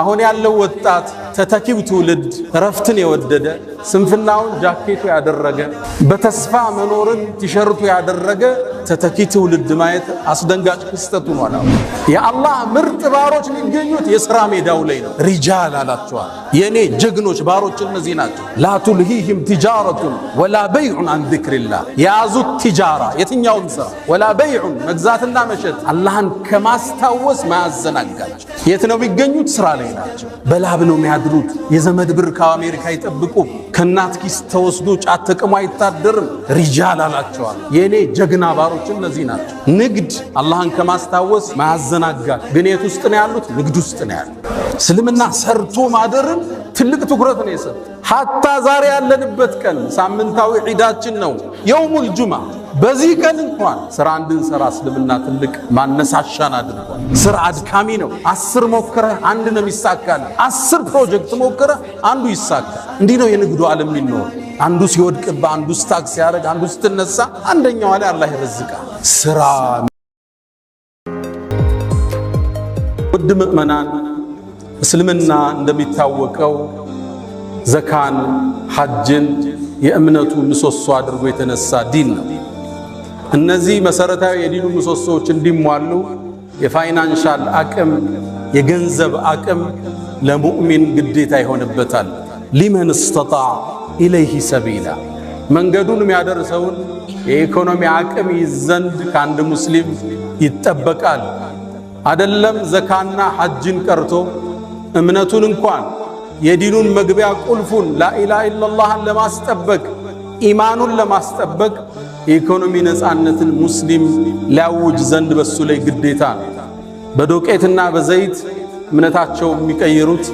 አሁን ያለው ወጣት ተተኪው ትውልድ ረፍትን የወደደ ስንፍናውን ጃኬቱ ያደረገ በተስፋ መኖርን ቲሸርቱ ያደረገ ተተኪ ትውልድ ማየት አስደንጋጭ ክስተት ሆኗል። የአላህ ምርጥ ባሮች የሚገኙት የሥራ ሜዳው ላይ ነው። ሪጃል አላቸዋል። የኔ ጀግኖች ባሮች እነዚህ ናቸው። ላ ቱልሂህም ቲጃረቱን ወላ በይዑን አን ዚክሪላህ። የያዙት ቲጃራ የትኛውም ሥራ ወላ በይዑን መግዛትና መሸጥ አላህን ከማስታወስ ማያዘናጋቸው። የት ነው የሚገኙት? ሥራ ላይ ናቸው። በላብ ነው የሚያድሩት። የዘመድ ብር ከአሜሪካ አይጠብቁም። ከናት ኪስ ተወስዶ ጫት ተቅሞ አይታደርም። ሪጃል አላቸዋል። የኔ ጀግና ባሮች እነዚህ ናቸው። ንግድ አላህን ከማስታወስ ማያዘናጋል። ግን የት ውስጥ ነው ያሉት? ንግድ ውስጥ ነው ያሉት። እስልምና ሰርቶ ማደርን ትልቅ ትኩረት ነው የሰጠው። ሐታ ዛሬ ያለንበት ቀን ሳምንታዊ ዒዳችን ነው የውሙል ጁምዓ። በዚህ ቀን እንኳን ስራ እንድንሰራ እስልምና ትልቅ ማነሳሻን አድርጓል። ስራ አድካሚ ነው። 10 ሞክረህ አንድ ነው የሚሳካል። 10 ፕሮጀክት ሞክረህ አንዱ ይሳካል። እንዲህ ነው የንግዱ ዓለም የሚኖር። አንዱ ሲወድቅብህ፣ አንዱ ስታክ ሲያደርግ፣ አንዱ ስትነሳ፣ አንደኛው ላይ አላህ ይረዝቃል። ስራ ውድ ምእመናን፣ እስልምና እንደሚታወቀው ዘካን፣ ሐጅን የእምነቱ ምሰሶ አድርጎ የተነሳ ዲን ነው። እነዚህ መሰረታዊ የዲኑ ምሰሶዎች እንዲሟሉ የፋይናንሻል አቅም፣ የገንዘብ አቅም ለሙእሚን ግዴታ ይሆንበታል። ሊመን እስተጣዕ ኢለይሂ ሰቢላ። መንገዱን የሚያደርሰውን የኢኮኖሚ አቅም ይዘንድ ከአንድ ሙስሊም ይጠበቃል። አደለም ዘካና ሐጅን ቀርቶ እምነቱን እንኳን የዲኑን መግቢያ ቁልፉን ላኢላሃ ኢለላህን ለማስጠበቅ ኢማኑን ለማስጠበቅ የኢኮኖሚ ነፃነትን ሙስሊም ሊያውጅ ዘንድ በሱ ላይ ግዴታ ነው። በዶቄትና በዘይት እምነታቸው የሚቀይሩት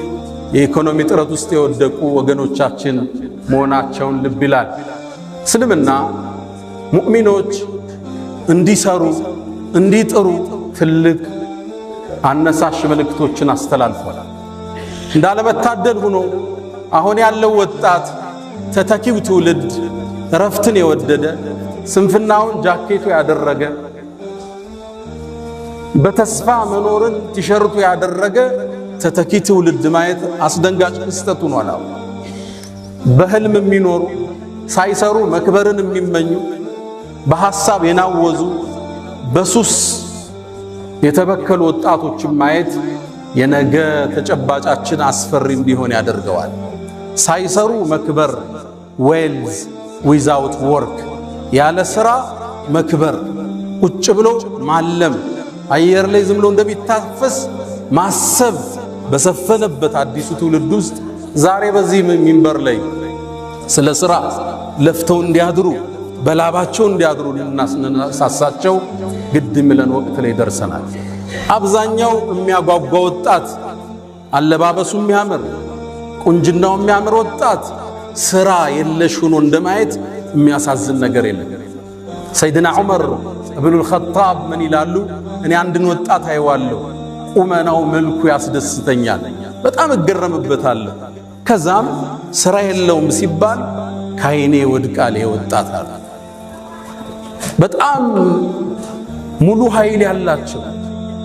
የኢኮኖሚ ጥረት ውስጥ የወደቁ ወገኖቻችን መሆናቸውን ልብ ይላል። እስልምና ሙእሚኖች እንዲሰሩ እንዲጥሩ ትልቅ አነሳሽ መልእክቶችን አስተላልፏል። እንዳለመታደል ሆኖ አሁን ያለው ወጣት ተተኪው ትውልድ ረፍትን የወደደ ስንፍናውን ጃኬቱ ያደረገ በተስፋ መኖርን ቲሸርቱ ያደረገ ተተኪ ትውልድ ማየት አስደንጋጭ ክስተት ሆኗል። በህልም የሚኖሩ ሳይሰሩ መክበርን የሚመኙ በሐሳብ የናወዙ በሱስ የተበከሉ ወጣቶችን ማየት የነገ ተጨባጫችን አስፈሪ እንዲሆን ያደርገዋል። ሳይሰሩ መክበር፣ ዌልዝ ዊዛውት ወርክ፣ ያለ ሥራ መክበር፣ ቁጭ ብሎ ማለም፣ አየር ላይ ዝም ብሎ እንደሚታፈስ ማሰብ በሰፈነበት አዲሱ ትውልድ ውስጥ ዛሬ በዚህ ሚንበር ላይ ስለ ሥራ ለፍተው እንዲያድሩ በላባቸው እንዲያድሩ ልናሳሳቸው ግድ የሚለን ወቅት ላይ ደርሰናል። አብዛኛው የሚያጓጓ ወጣት፣ አለባበሱ የሚያምር፣ ቁንጅናው የሚያምር ወጣት ሥራ የለሽ ሆኖ እንደማየት የሚያሳዝን ነገር የለም። ሰይድና ዑመር ኢብኑል ኸጣብ ምን ይላሉ? እኔ አንድን ወጣት አይዋለሁ፣ ቁመናው መልኩ ያስደስተኛል፣ በጣም እገረምበታለሁ። ከዛም ሥራ የለውም ሲባል ካይኔ ወድቃል የወጣት አለ። በጣም ሙሉ ኃይል ያላቸው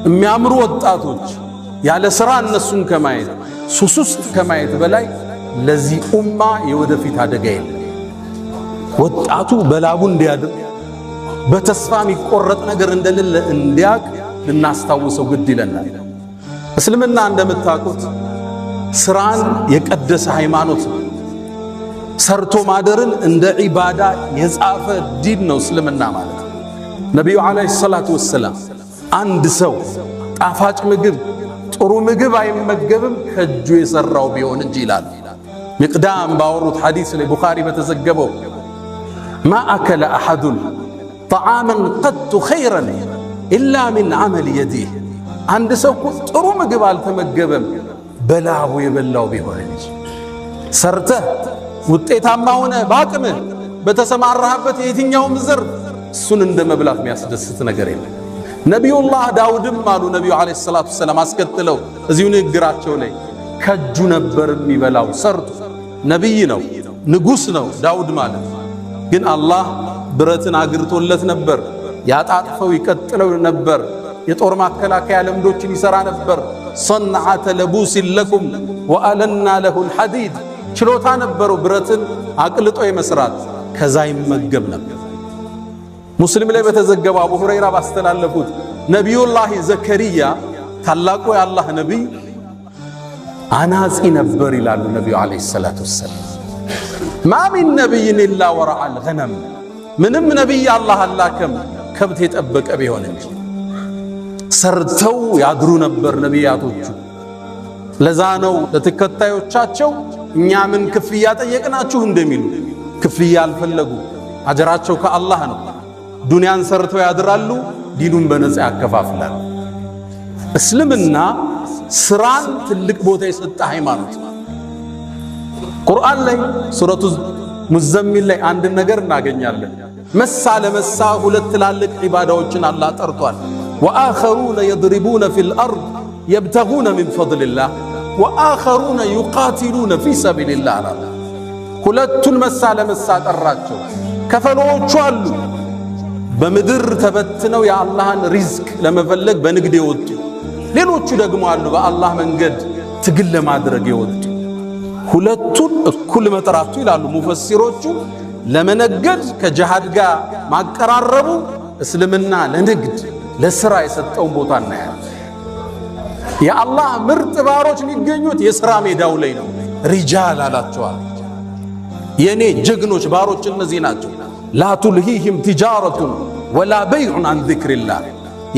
የሚያምሩ ወጣቶች ያለ ሥራ እነሱን ከማየት ሱስ ውስጥ ከማየት በላይ ለዚህ ኡማ የወደፊት አደጋ የለም። ወጣቱ በላቡ እንዲያድር በተስፋ የሚቆረጥ ነገር እንደሌለ እንዲያቅ ልናስታውሰው ግድ ይለናል። እስልምና እንደምታውቁት ሥራን የቀደሰ ሃይማኖት ነው። ሰርቶ ማደርን እንደ ዒባዳ የጻፈ ዲን ነው እስልምና ማለት ነው። ነቢዩ ዓለይሂ ሰላቱ ወሰላም አንድ ሰው ጣፋጭ ምግብ፣ ጥሩ ምግብ አይመገብም ከእጁ የሠራው ቢሆን እንጂ ይላል። ሚቅዳም ባወሩት ሐዲስ ላይ ቡኻሪ በተዘገበው ማ አከለ አሐዱን ጠዓመን ቀጡ ኸይረን ኢላ ሚን ዐመል የዲህ። አንድ ሰው ጥሩ ምግብ አልተመገበም በላቡ የበላው ቢሆን እንጂ። ሰርተህ ውጤታማ ሆነ በአቅምህ በተሰማራህበት የትኛውም ዘርፍ እሱን እንደ መብላት የሚያስደስት ነገር የለም። ነቢዩላህ ዳውድም አሉ ነቢዩ ዓለይሂ ሰላቱ ወሰላም አስከትለው እዚሁ ንግግራቸው ላይ ከእጁ ነበር የሚበላው ሰርቶ። ነቢይ ነው፣ ንጉሥ ነው ዳውድ ማለት። ግን አላህ ብረትን አግርቶለት ነበር፣ ያጣጥፈው ይቀጥለው ነበር፣ የጦር ማከላከያ ልምዶችን ይሰራ ነበር፣ صنعة لبوس لكم وألنا له الحديد ችሎታ ነበረው ብረትን አቅልጦ የመስራት ከዛ ይመገብ ነበር። ሙስሊም ላይ በተዘገበ አቡ ሁረይራ ባስተላለፉት ነብዩላህ ዘከሪያ ታላቁ የአላህ ነብይ አናጺ ነበር ይላሉ ነብዩ አለይሂ ሰላቱ ወሰለም። ማ ሚን ነብይን ኢላ ወራአል ገነም ምንም ነብይ አላህ አላከም ከብት የጠበቀ ቢሆን እንጂ ሰርተው ያድሩ ነበር ነብያቶቹ። ለዛ ነው ለተከታዮቻቸው እኛ ምን ክፍያ ጠየቅናችሁ እንደሚሉ ክፍያ አልፈለጉ። አጀራቸው ከአላህ ነው። ዱንያን ሰርተው ያድራሉ፣ ዲኑን በነፃ ያከፋፍላሉ። እስልምና ስራን ትልቅ ቦታ የሰጠ ሃይማኖት። ቁርአን ላይ ሱረቱ ሙዘሚል ላይ አንድ ነገር እናገኛለን። መሳ ለመሳ ሁለት ትላልቅ ዒባዳዎችን አላህ ጠርቷል። ወአኸሩነ የድሪቡነ ፊል አርድ የብተጉነ ሚን ፈድሊላህ ወአኸሩነ ዩቃቲሉነ ፊ ሰቢልላህ አላ። ሁለቱን መሳ ለመሳ ጠራቸው። ከፈሎቹ አሉ በምድር ተበትነው የአላህን ሪዝቅ ለመፈለግ በንግድ የወጡ፣ ሌሎቹ ደግሞ አሉ በአላህ መንገድ ትግል ለማድረግ የወጡ። ሁለቱን እኩል መጥራቱ ይላሉ ሙፈሲሮቹ ለመነገድ ከጂሃድ ጋር ማቀራረቡ እስልምና ለንግድ ለስራ የሰጠውን ቦታ እናያለን። የአላህ ምርጥ ባሮች የሚገኙት የሥራ ሜዳው ላይ ነው። ሪጃል አላቸዋል። የኔ ጀግኖች ባሮች እነዚህ ናቸው። ላ ቱልሂህም ቲጃረቱን ወላ በይዑን አን ዚክሪላህ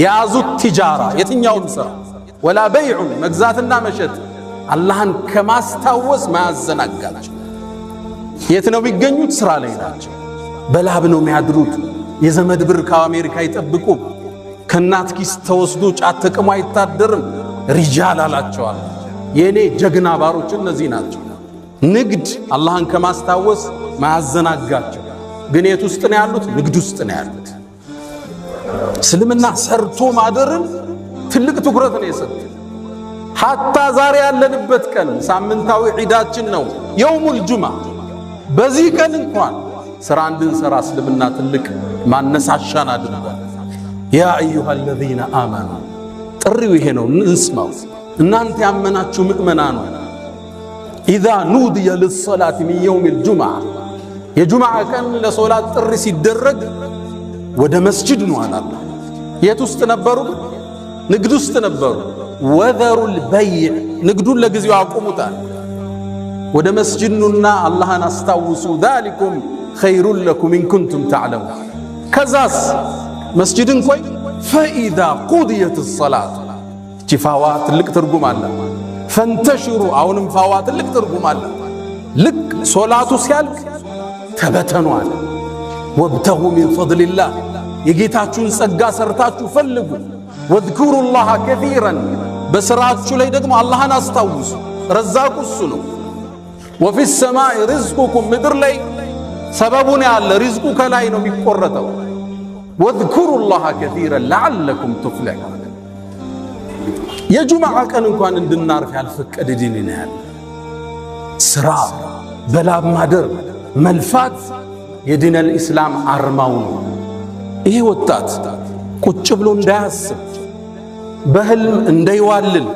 የያዙት ቲጃራ የትኛውም ሥራ ወላ በይዑን መግዛትና መሸጥ አላህን ከማስታወስ ማያዘናጋቸው። የት ነው የሚገኙት? ሥራ ላይ ናቸው። በላብ ነው የሚያድሩት። የዘመድ ብር ከአሜሪካ አይጠብቁም። ከእናት ኪስ ተወስዶ ጫት ተቅሞ አይታደርም። ሪጃል አላቸዋል። የኔ ጀግና ባሮች እነዚህ ናቸው። ንግድ አላህን ከማስታወስ ማያዘናጋቸው። ግን የት ውስጥ ነው ያሉት? ንግድ ውስጥ ነው ያሉት። እስልምና ሰርቶ ማደርን ትልቅ ትኩረት ነው የሰጠው። ሐታ ዛሬ ያለንበት ቀን ሳምንታዊ ዒዳችን ነው የውሙል ጁምዓ። በዚህ ቀን እንኳን ሥራ እንድንሰራ እስልምና ትልቅ ማነሳሻን አድርጓል። ያ አዩሃ አለዚነ አመኑ ጥሪው ይሄ ነው፣ እንስማው። እናንተ ያመናችሁ ምእመናኑ ኢዛ ኑድየ ሊሰላት ሚን የውሚል ጁምዓ የጁምዓ ቀን ለሶላት ጥሪ ሲደረግ ወደ መስጂድ ነው አላለ። የት ውስጥ ነበሩ? ንግድ ውስጥ ነበሩ። ወዘሩል በይዕ ንግዱን ለጊዜው አቁሙታል። ወደ መስጂድ ኑና አላህን አስታውሱ። ዛሊኩም ኸይሩን ለኩም ኢን ኩንቱም ተዕለሙን። ከዛስ መስጂድን ቆይ ፈኢዛ ቁድየት ሰላት እቺ ፋዋ ትልቅ ትርጉም አለ። ፈንተሽሩ አሁንም ፋዋ ትልቅ ትርጉም አለ። ልክ ሶላቱ ሲያልቅ ተበተኑ አለ። ወብተጉ ሚን ፈድሊላህ የጌታችሁን ጸጋ ሰርታችሁ ፈልጉ። ወዝኩሩላህ ከሲረን በስራችሁ ላይ ደግሞ አላህን አስታውሱ። ረዛቁ እሱ ነው። ወፊ ሰማይ ሪዝቁኩም ምድር ላይ ሰበቡን ያለ ሪዝቁ ከላይ ነው የሚቆረጠው። ወዝኩሩላህ ከሲረን ለዓለኩም ቱፍሊሑን። የጁምዓ ቀን እንኳን እንድናርፍ ያልፈቀደ ዲን ነው ያለ። ስራ በላብ ማደር መልፋት የዲነል ኢስላም አርማው ነው። ይሄ ወጣት ቁጭ ብሎ እንዳያስብ በህልም እንዳይዋልል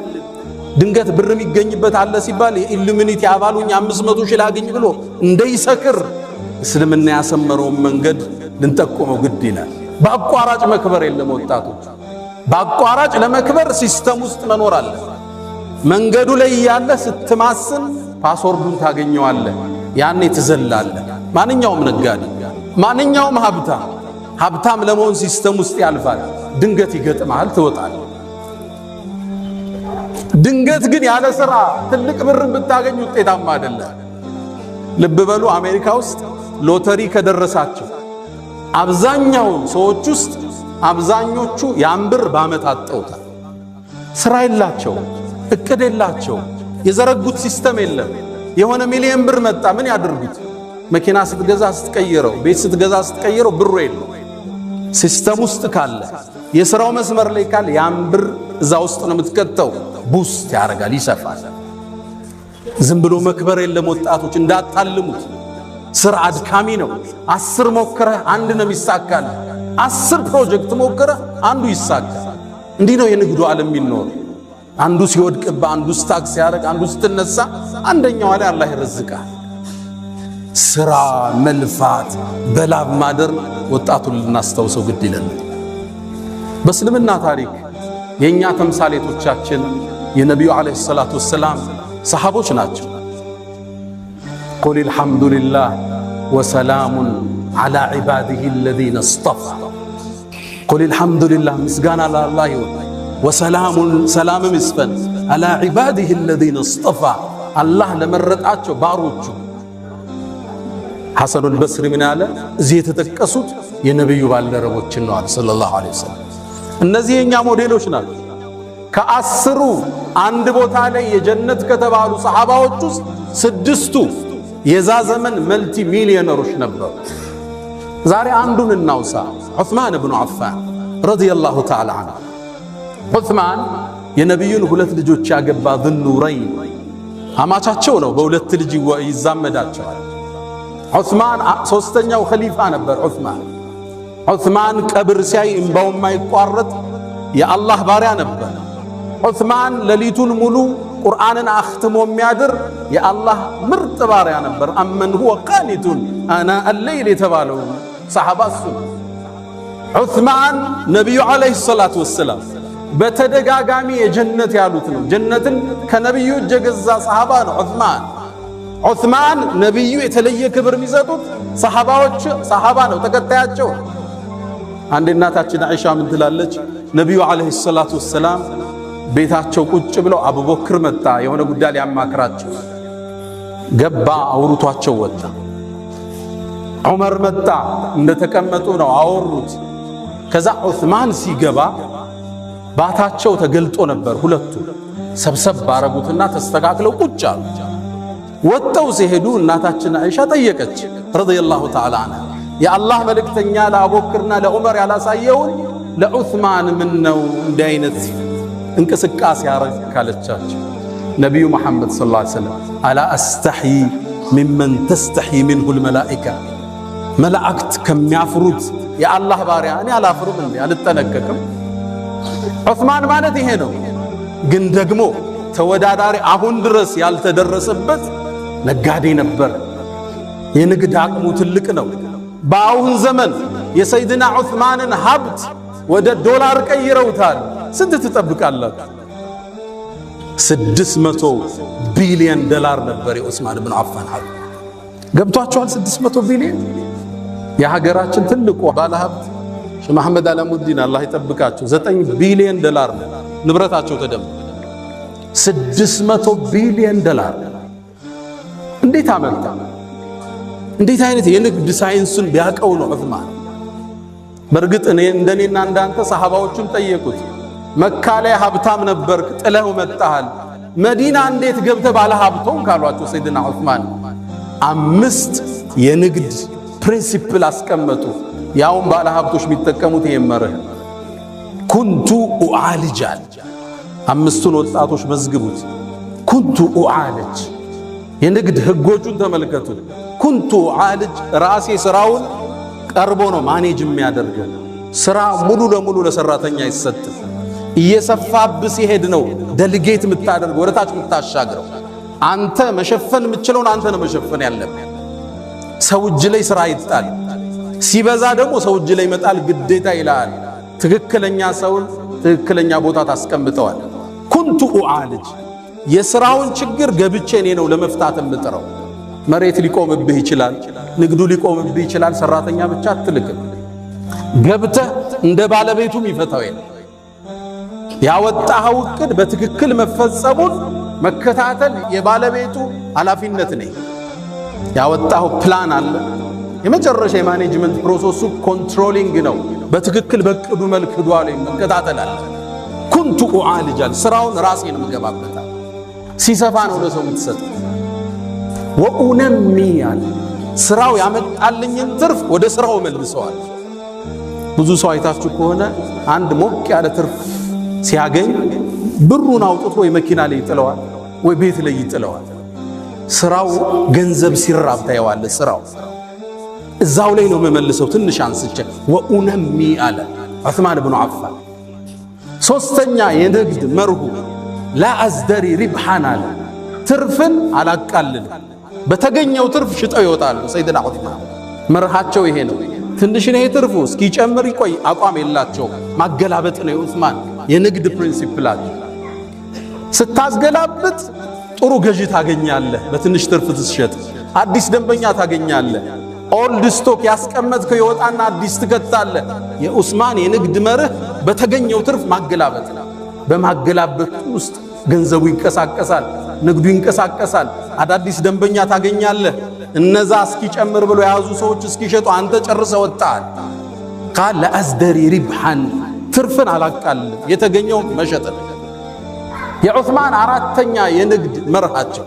ድንገት ብር የሚገኝበት አለ ሲባል የኢሉሚኒቲ አባሉኝ 500 ሺህ ላገኝ ብሎ እንዳይሰክር እስልምና ያሰመረውን መንገድ ልንጠቆመው ግድ ይላል። በአቋራጭ መክበር የለም። ወጣቶች በአቋራጭ ለመክበር ሲስተም ውስጥ መኖር አለ። መንገዱ ላይ ያለ ስትማስን ፓስወርዱን ታገኘዋለህ። ያኔ ትዘላለህ። ማንኛውም ነጋዴ፣ ማንኛውም ሀብታም ለመሆን ሲስተም ውስጥ ያልፋል። ድንገት ይገጥማል፣ ትወጣለህ። ድንገት ግን ያለ ሥራ ትልቅ ብር ብታገኝ ውጤታማ አይደለም። ልብ በሉ፣ አሜሪካ ውስጥ ሎተሪ ከደረሳቸው አብዛኛው ሰዎች ውስጥ አብዛኞቹ ያን ብር በዓመት አጠውታል። ሥራ የላቸው፣ እቅድ የላቸው፣ የዘረጉት ሲስተም የለም። የሆነ ሚሊዮን ብር መጣ፣ ምን ያድርጉት? መኪና ስትገዛ ስትቀይረው፣ ቤት ስትገዛ ስትቀይረው ብሩ የለም። ሲስተም ውስጥ ካለ የሥራው መስመር ላይ ካለ ያን ብር እዛ ውስጥ ነው የምትከተው። ቡስት ያደርጋል፣ ይሰፋል። ዝም ብሎ መክበር የለም። ወጣቶች እንዳታልሙት። ሥራ አድካሚ ነው። 10 ሞክረህ አንድ ነው የሚሳካል። 10 ፕሮጀክት ሞክረህ አንዱ ይሳካል። እንዲህ ነው የንግዱ ዓለም የሚኖር። አንዱ ሲወድቅባ አንዱ ስታክ ሲያረግ አንዱ ስትነሳ አንደኛው ላይ አላህ ይረዝቃል። ስራ መልፋት በላብ ማደር ወጣቱን ልናስተውሰው ግድ ይለናል። በእስልምና ታሪክ የኛ ተምሳሌቶቻችን የነብዩ አለይሂ ሰላቱ ወሰላም ሰሃቦች ናቸው። ቁል አልሐምዱሊላህ ወሰላሙን ዐላ ዒባዲሂ አለዚነ እስጠፋ ቁል አልሐምዱሊላህ ምስጋና ለአላህ ይሁን ወሰላሙን ሰላምም ይስፈን ዐላ ዒባዲሂ አለዚነ እስጠፋ አላህ ለመረጣቸው ባሮቹ። ሐሰኑል በስሪ ምን አለ? እዚህ የተጠቀሱት የነብዩ ባልደረቦችን ነው አለ ሰለላሁ ዐለይሂ ወሰለም። እነዚህ የኛ ሞዴሎች ናቸው። ከአስሩ አንድ ቦታ ላይ የጀነት ከተባሉ ሰሃባዎች ውስጥ 6ቱ የዛ ዘመን መልቲ ሚሊዮነሮች ነበሩ። ዛሬ አንዱን እናውሳ። ዑስማን ኢብኑ አፋን ረዲየላሁ ተዓላ ዐንሁ። ዑስማን የነብዩን 2 ልጆች ያገባ ዙኑረይን አማቻቸው ነው። በ2 ልጅ ይዛመዳቸዋል። ዑስማን 3ኛው ኸሊፋ ነበር። ዑስማን ቀብር ሲያይ እንባው የማይቋረጥ የአላህ ባሪያ ነበር። ዑስማን ሌሊቱን ሙሉ ቁርአንን አኽትሞ የሚያድር የአላህ ምርጥ ባሪያ ነበር። አመን ሁወ ቃኒቱን አና አለይል የተባለው ሰሃባ እሱ። ዑስማን ነብዩ አለይሂ ሰላቱ ወሰላም በተደጋጋሚ የጀነት ያሉት ነው። ጀነትን ከነብዩ እጅ የገዛ ሰሃባ ነው ዑስማን። ነብዩ የተለየ ክብር የሚሰጡት ሰሃባ ነው፣ ተከታያቸው። አንድ እናታችን አይሻ ምን ትላለች? ነብዩ አለይሂ ሰላቱ ወሰላም ቤታቸው ቁጭ ብለው አቡበክር መጣ፣ የሆነ ጉዳይ ሊያማክራቸው ገባ፣ አውርቷቸው ወጣ። ዑመር መጣ፣ እንደተቀመጡ ነው አወሩት። ከዛ ዑስማን ሲገባ ባታቸው ተገልጦ ነበር። ሁለቱ ሰብሰብ ባረጉትና ተስተካክለው ቁጭ አሉ። ወጣው ሲሄዱ እናታችን አይሻ ጠየቀች ረዲየላሁ ተዓላ ዐንሃ፣ የአላህ መልእክተኛ ለአቡበክርና ለዑመር ያላሳየውን ለዑስማን ምን ነው እንዲህ አይነት እንቅስቃሴ ያረግ ካለቻቸው ነብዩ መሐመድ ሰለላሁ ዐለይሂ ወሰለም አላ አስተሕይ ሚመን ተስተሕይ ሚንሁ አልመላኢካ፣ መላእክት ከሚያፍሩት የአላህ ባሪያ እኔ አላፍርም እንዴ አልጠነቀቅም? ዑስማን ማለት ይሄ ነው። ግን ደግሞ ተወዳዳሪ አሁን ድረስ ያልተደረሰበት ነጋዴ ነበር። የንግድ አቅሙ ትልቅ ነው። በአሁን ዘመን የሰይድና ዑስማንን ሀብት ወደ ዶላር ቀይረውታል። ስንት ትጠብቃላችሁ? 600 ቢሊዮን ዶላር ነበር የዑስማን ኢብኑ አፋን ሀብት። ገብቷችኋል? 600 ቢሊዮን። የሀገራችን ትልቁ ባለሀብት ሼህ መሐመድ አለሙዲን አላህ ይጠብቃቸው 9 ቢሊዮን ዶላር ንብረታቸው ተደምሮ 600 ቢሊዮን ዶላር እንዴት አመጣ? እንዴት አይነት የንግድ ሳይንሱን ቢያቀው ነው ዑስማን። በርግጥ እንደኔና እንዳንተ ሰሃባዎቹን ጠየቁት፣ መካ ላይ ሀብታም ነበርክ ጥለው መጣሃል፣ መዲና እንዴት ገብተ ባለ ሀብቶም ካሏቸው ሰይድና ዑስማን 5 የንግድ ፕሪንሲፕል አስቀመጡ። ያውም ባለ ሀብቶች የሚጠቀሙት የመረህ ኩንቱ ኡዓልጃል 5ቱን ወጣቶች መዝግቡት። ኩንቱ ኡዓልጅ የንግድ ህጎቹን ተመልከቱ። ኩንቱ ኡዓልጅ ራሴ ስራውን ቀርቦ ነው ማኔጅ የሚያደርገው። ስራ ሙሉ ለሙሉ ለሰራተኛ አይሰጥም። እየሰፋብህ ሲሄድ ነው ደልጌት የምታደርገው፣ ወደታች የምታሻግረው። አንተ መሸፈን የምትችለውን አንተ ነው መሸፈን ያለብህ። ሰው እጅ ላይ ስራ ይጣል፣ ሲበዛ ደግሞ ሰው እጅ ላይ መጣል ግዴታ ይላል። ትክክለኛ ሰውን ትክክለኛ ቦታ ታስቀምጠዋል። ኩንቱ ኡዓልጅ የስራውን ችግር ገብቼ እኔ ነው ለመፍታት የምጥረው። መሬት ሊቆምብህ ይችላል፣ ንግዱ ሊቆምብህ ይችላል። ሰራተኛ ብቻ አትልክም። ገብተህ እንደ ባለቤቱም ይፈታው የለ። ያወጣኸው እቅድ በትክክል መፈጸሙን መከታተል የባለቤቱ ኃላፊነት ነው። ያወጣኸው ፕላን አለ። የመጨረሻ የማኔጅመንት ፕሮሰሱ ኮንትሮሊንግ ነው። በትክክል በቅዱ መልክ ዷል መከታተል አለ። ኩንቱ ኡዓልጃል ስራውን ራሴ ነው የምገባበታል። ሲሰፋ ነው ለሰው የምትሰጥ። ወኡነሚያል ስራው ያመጣልኝን ትርፍ ወደ ስራው መልሰዋል። ብዙ ሰው አይታችሁ ከሆነ አንድ ሞቅ ያለ ትርፍ ሲያገኝ ብሩን አውጥቶ ወይ መኪና ላይ ይጥለዋል ወይ ቤት ላይ ይጥለዋል። ስራው ገንዘብ ሲራብ ታየዋለህ። ስራው እዛው ላይ ነው መመልሰው። ትንሽ አንስቼ ወኡነሚ አለ ዑስማን ኢብኑ አፋን። ሶስተኛ የንግድ መርሁ لا أزدري ربحا ترفن على قلل بتغنيو ترف شطው ይወጣሉ ሰይድና ዑስማን መርሃቸው ይሄ ነው ትንሽ ነው ይትርፉ እስኪ ጨምር ይቆይ አቋም የላቸው ማገላበጥ ነው ዑስማን የንግድ ፕሪንሲፕላቸው ስታስገላብጥ ጥሩ ገዢ ታገኛለህ በትንሽ ትርፍ ትሸጥ አዲስ ደንበኛ ታገኛለህ ኦልድ ስቶክ ያስቀመጥከው ይወጣና አዲስ ትከታለህ የዑስማን የንግድ መርህ በተገኘው ትርፍ ማገላበጥ በማገላበጥ ውስጥ ገንዘቡ ይንቀሳቀሳል ንግዱ ይንቀሳቀሳል አዳዲስ ደንበኛ ታገኛለህ እነዛ እስኪ ጨምር ብሎ ያዙ ሰዎች እስኪ ሸጡ አንተ ጨርሰህ ወጣል قال لا أزدري ربحا ትርፍን አላቃል የተገኘው መሸጥ የዑስማን አራተኛ የንግድ መርሃቸው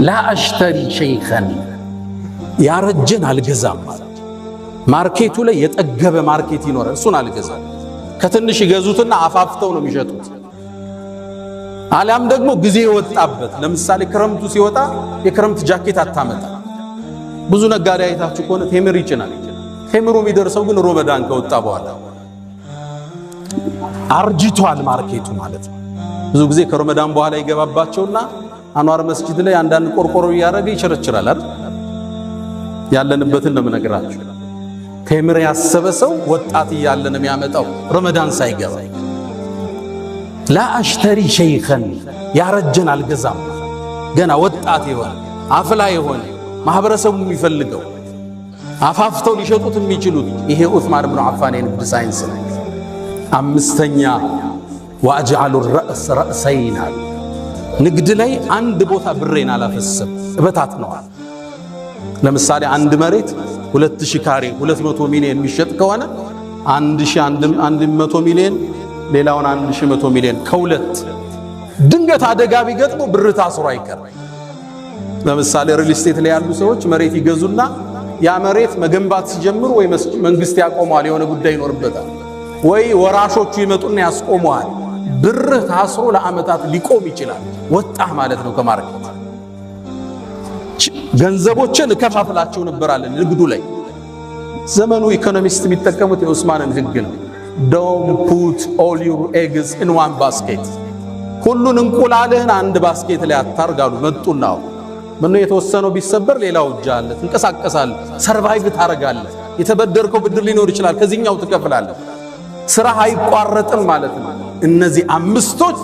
لا أشتري شيخا ያረጀን አልገዛም ማርኬቱ ላይ የጠገበ ማርኬት ይኖራል እሱን አልገዛም ከትንሽ ይገዙትና አፋፍተው ነው የሚሸጡት አለም ደግሞ ጊዜ ወጣበት ለምሳሌ ክረምቱ ሲወጣ የክረምት ጃኬት አታመጣ ብዙ ነጋዴ አይታችሁ ከሆነ ቴምር ይጭናል ቴምሩ የሚደርሰው ግን ሮመዳን ከወጣ በኋላ አርጅቷል ማርኬቱ ማለት ነው ብዙ ጊዜ ከሮመዳን በኋላ ይገባባቸውና አንዋር መስጂድ ላይ አንዳንድ ቆርቆሮ ያረገ ይቸረችራል አይደል ያለንበትን ለምነግራችሁ ቴምር ያሰበሰው ወጣት ይያለን የሚያመጣው ሮመዳን ሳይገባ لا أشتري شيخا ያረጀን አልገዛም ገና ወጣት ይሆን አፍላ ይሆን ማህበረሰቡ የሚፈልገው አፋፍተው ሊሸጡት የሚችሉት ይሄ ዑስማን ኢብኑ አፋን የንግድ ሳይንስ ነው አምስተኛ واجعل الراس راسين ንግድ ላይ አንድ ቦታ ብሬን አላፈሰም እበታት ነው ለምሳሌ አንድ መሬት 2000 ካሬ 200 ሚሊዮን የሚሸጥ ከሆነ 1100 ሚሊዮን ሌላውን 1100 ሚሊዮን ከሁለት ድንገት አደጋ ቢገጥሞ ብር ታስሮ አይቀር ለምሳሌ ሪል ስቴት ላይ ያሉ ሰዎች መሬት ይገዙና ያ መሬት መገንባት ሲጀምሩ ወይ መንግስት ያቆማል የሆነ ጉዳይ ይኖርበታል ወይ ወራሾቹ ይመጡና ያስቆመዋል ብር ታስሮ ለአመታት ሊቆም ይችላል ወጣህ ማለት ነው ከማርኬት ገንዘቦችን ከፋፍላቸው ነበርአለ ንግዱ ላይ ዘመኑ ኢኮኖሚስት የሚጠቀሙት የዑስማንን ህግ ነው don't put all your eggs in one basket ሁሉን እንቁላልህን አንድ ባስኬት ላይ አታርጋሉ መጡና ምን የተወሰነው ቢሰበር ሌላው እጃለ እንቀሳቀሳል ሰርቫይቭ ታረጋለህ የተበደርከው ብድር ሊኖር ይችላል ከዚህኛው ትከፍላለህ ስራ አይቋረጥም ማለት ነው እነዚህ አምስቶች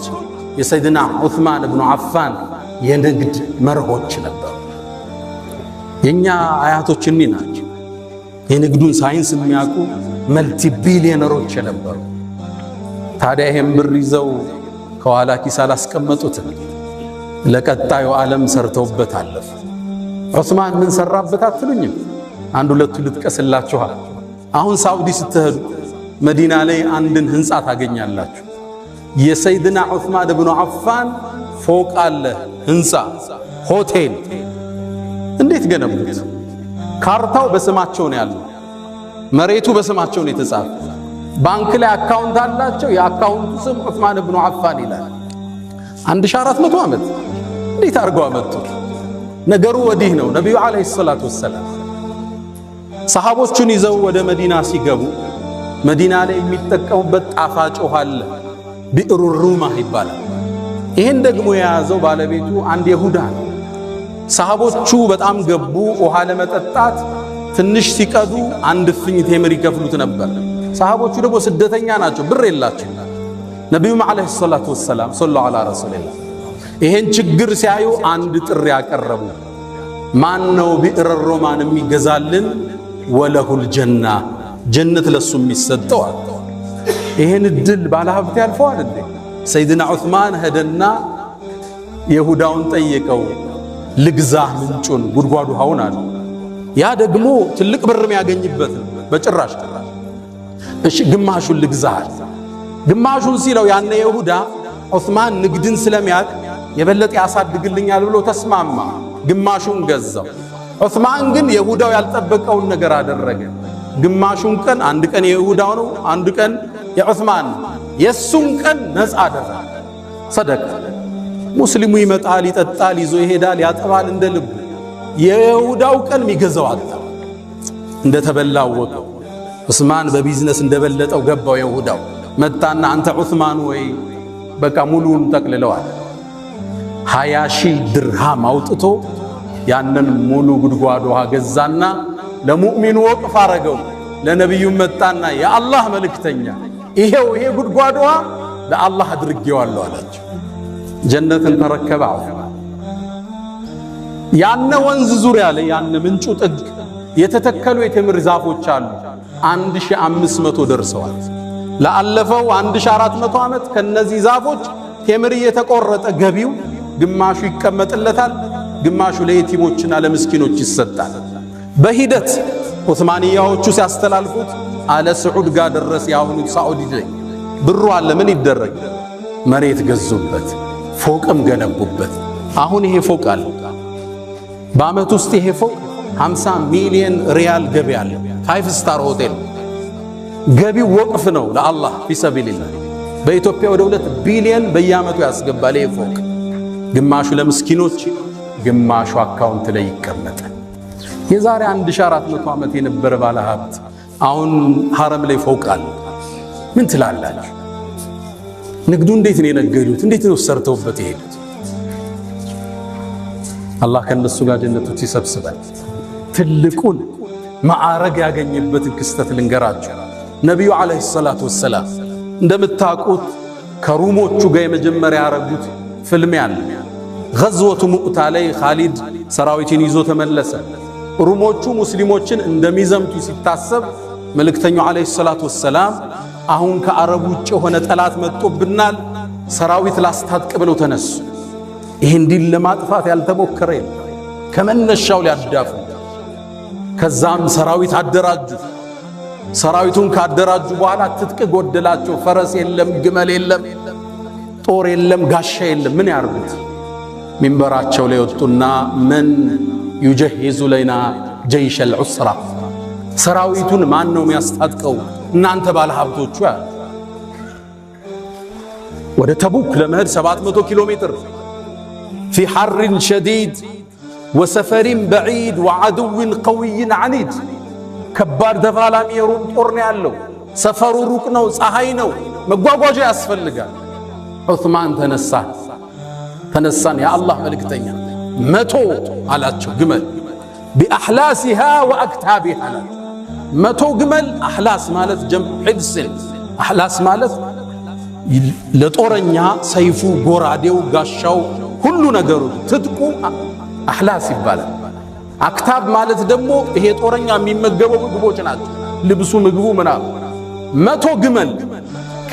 የሰይድና ዑስማን ኢብኑ አፋን የንግድ መርሆች ነበሩ የኛ አያቶች እኒ ናቸው የንግዱን ሳይንስ የሚያውቁ መልቲ ቢሊዮነሮች ነበሩ ታዲያ ይሄን ብር ይዘው ከኋላ ኪስ አላስቀመጡት ለቀጣዩ ዓለም ሰርተውበት አለፉ ዑስማን ምን ሰራበት አትሉኝም አንድ ሁለቱ ልጥቀስላችኋል አሁን ሳውዲ ስትሄዱ መዲና ላይ አንድን ህንጻ ታገኛላችሁ የሰይድና ዑስማን ኢብኑ አፋን ፎቅ አለ ህንጻ ሆቴል እንዴት ገነቡት ካርታው በስማቸው ነው ያለው መሬቱ በስማቸው ነው የተጻፈው ባንክ ላይ አካውንት አላቸው የአካውንቱ ስም ዑስማን ኢብኑ አፋን ይላል 1400 ዓመት እንዴት አርገው አመጡት ነገሩ ወዲህ ነው ነብዩ አለይሂ ሰላቱ ወሰለም ሰሃቦቹን ይዘው ወደ መዲና ሲገቡ መዲና ላይ የሚጠቀሙበት ጣፋጭ ውሃ አለ ቢዕሩ ሩማ ይባላል ይሄን ደግሞ የያዘው ባለቤቱ አንድ ይሁዳ ነው ሰሃቦቹ በጣም ገቡ ውሃ ለመጠጣት ትንሽ ሲቀዱ አንድ ፍኝ ቴምር ይከፍሉት ነበር ሰሃቦቹ ደግሞ ስደተኛ ናቸው ብር የላቸው ነብዩ አለይሂ ሰላቱ ወሰለም ሰለላሁ ዐላ ረሱላህ ይሄን ችግር ሲያዩ አንድ ጥሪ ያቀረቡ ማን ነው ቢዕር ሩማን የሚገዛልን ወለሁል ጀና ጀነት ለሱ የሚሰጠው ይሄን ድል ባለሀብት ያልፈዋል እንዴ ሰይድና ዑስማን ሄደና ይሁዳውን ጠየቀው ልግዛህ ምንጩን ጉድጓዱ ሀውን አለ ያ ደግሞ ትልቅ ብር የሚያገኝበት በጭራሽ እሺ ግማሹን ልግዛህ ግማሹን ሲለው ያነ ይሁዳ ዑስማን ንግድን ስለሚያውቅ የበለጠ ያሳድግልኛል ብሎ ተስማማ ግማሹን ገዛው ዑስማን ግን ይሁዳው ያልጠበቀውን ነገር አደረገ ግማሹን ቀን አንድ ቀን የይሁዳው ነው አንድ ቀን የዑስማን የሱን ቀን ነፃ አደረገ ሰደቀ ሙስሊሙ ይመጣል ይጠጣል ይዞ ይሄዳል ያጠባል እንደልብ የይሁዳው ቀን የሚገዛው አጣ እንደተበላው ወቀው ዑስማን በቢዝነስ እንደበለጠው ገባው ይሁዳው መጣና አንተ ዑስማን ወይ በቃ ሙሉውን ጠቅልለዋል። 20,000 ድርሃም አውጥቶ ያንን ሙሉ ጉድጓድ ውሃ ገዛና ለሙእሚኑ ወቅፍ አረገው። ለነብዩ መጣና የአላህ መልእክተኛ ይሄው ይሄ ጉድጓድ ውሃ ለአላህ አድርጌዋለሁ አላቸው። ጀነትን ተረከበ ዑስማን። ያነ ወንዝ ዙሪያ ላይ ያነ ምንጩ ጥግ የተተከሉ የተምር ዛፎች አሉ። 1500 ደርሰዋል። ለአለፈው 1400 ዓመት ከነዚህ ዛፎች ቴምር እየተቆረጠ ገቢው ግማሹ ይቀመጥለታል፣ ግማሹ ለየቲሞችና ለምስኪኖች ይሰጣል። በሂደት ዑስማንያዎቹ ሲያስተላልፉት አለ ስዑድ ጋር ደረስ። ያሁኑ ሳዑዲ ላይ ብሩ አለ ምን ይደረግ? መሬት ገዙበት፣ ፎቅም ገነቡበት። አሁን ይሄ ፎቅ አለ። በአመት ውስጥ ይሄ ፎቅ 50 ሚሊዮን ሪያል ገቢ አለ። 5 ስታር ሆቴል ገቢው ወቅፍ ነው ለአላህ ፊሰቢልላህ። በኢትዮጵያ ወደ 2 ቢሊዮን በየአመቱ ያስገባል ይሄ ፎቅ። ግማሹ ለምስኪኖች፣ ግማሹ አካውንት ላይ ይቀመጣል። የዛሬ 1400 ዓመት የነበረ ባለ ሀብት አሁን ሐረም ላይ ፎቅ አለ። ምን ትላላችሁ? ንግዱ እንዴት ነው የነገዱት? እንዴት ነው ሰርተውበት የሄዱት? አላህ ከነሱ ጋር ጀነቶች ይሰብስባል። ትልቁን ማዕረግ ያገኘበትን ክስተት ልንገራችሁ። ነቢዩ ዓለይሂ ሰላቱ ወሰላም እንደምታውቁት ከሩሞቹ ጋር የመጀመሪያ ያረጉት ፍልሚያ አለ። ገዝወቱ ሙዕታ ላይ ኻሊድ ሰራዊትን ይዞ ተመለሰ። ሩሞቹ ሙስሊሞችን እንደሚዘምቱ ሲታሰብ መልእክተኛው ዓለይሂ ሰላቱ ወሰላም አሁን ከአረብ ውጭ የሆነ ጠላት መጥቶብናል፣ ሰራዊት ላስታጥቅ ብለው ተነሱ። ይህን ዲን ለማጥፋት ያልተሞከረ ከመነሻው ሊያዳፉ። ከዛም ሰራዊት አደራጁ። ሰራዊቱን ካደራጁ በኋላ ትጥቅ ጎደላቸው። ፈረስ የለም፣ ግመል የለም፣ ጦር የለም፣ ጋሻ የለም። ምን ያርጉት? ሚንበራቸው ላይ ወጡና መን ዩጀሂዙ ለና ጀይሽ አልዑስራ፣ ሰራዊቱን ማን ነው የሚያስታጥቀው? እናንተ ባለ ሀብቶቹ ያሉ። ወደ ተቡክ ለመሄድ 700 ኪሎ ሜትር ፊ ሐርን ሸዲድ ወሰፈሪን በዒድ ወዐድውን ቀዊይን ዐኒድ፣ ከባድ ተፋላሚ የሩም ጦር ነው ያለው። ሰፈሩ ሩቅ ነው፣ ፀሐይ ነው፣ መጓጓዣ ያስፈልጋል። ዑስማን ተነሳን የአላህ መልእክተኛ 100 አላቸው ግመል ቢአሕላሲሃ ወአክታቢሃ አላቸው። 100 ግመል። አሕላስ ማለት ጀምዕ ሕልስን። አሕላስ ማለት ለጦረኛ ሰይፉ፣ ጎራዴው፣ ጋሻው፣ ሁሉ ነገሩ ትጥቁ አሕላስ ይባላል። አክታብ ማለት ደግሞ ይሄ ጦረኛ የሚመገበው ምግቦች ናቸው። ልብሱ፣ ምግቡ ምናምን። 100 ግመል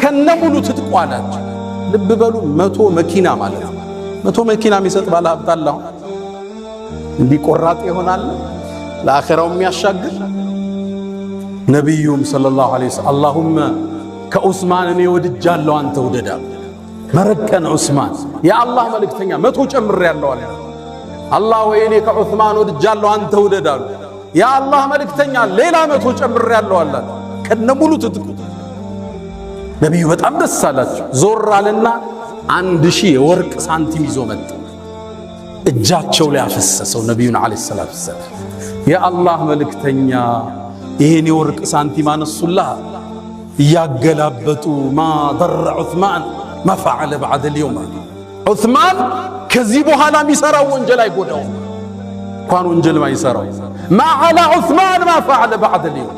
ከነሙሉ ትጥቁ አላቸው። ልብ በሉ 100 መኪና ማለት ነው። 100 መኪና የሚሰጥ ባለ ሀብት አለ። እንዲህ ቆራጥ ይሆናል ለአኺራው የሚያሻግር። ነቢዩም ሰለላሁ ዐለይሂ ወሰለም አላሁመ ከዑስማን እኔ ወድጃለሁ አንተ ውደዳ። መረቀን ዑስማን የአላህ መልእክተኛ 100 ጨምሬያለሁ አለ። አላህ ወይ እኔ ከዑስማን ወድጃለሁ አንተ ውደዳ። የአላህ መልእክተኛ ሌላ 100 ጨምሬያለሁ አለ ከነሙሉ ትጥቁ። ነቢዩ በጣም ደስ አላቸው። ዞር አለና 1000 የወርቅ ሳንቲም ይዞ መጣ። እጃቸው ላይ አፈሰሰው ነቢዩን ዓለይሂ ሰላቱ ወሰላም። የአላህ መልእክተኛ ይሄን የወርቅ ሳንቲም አነሱላህ እያገላበጡ ማ ضر ዑስማን ማ ፈዐለ በዕደ اليوم። ዑስማን ከዚህ በኋላ የሚሰራው ወንጀል አይጎዳውም። እንኳን ወንጀል ማይሰራው ማ ዐላ ዑስማን ማ ፈዐለ በዕደ اليوم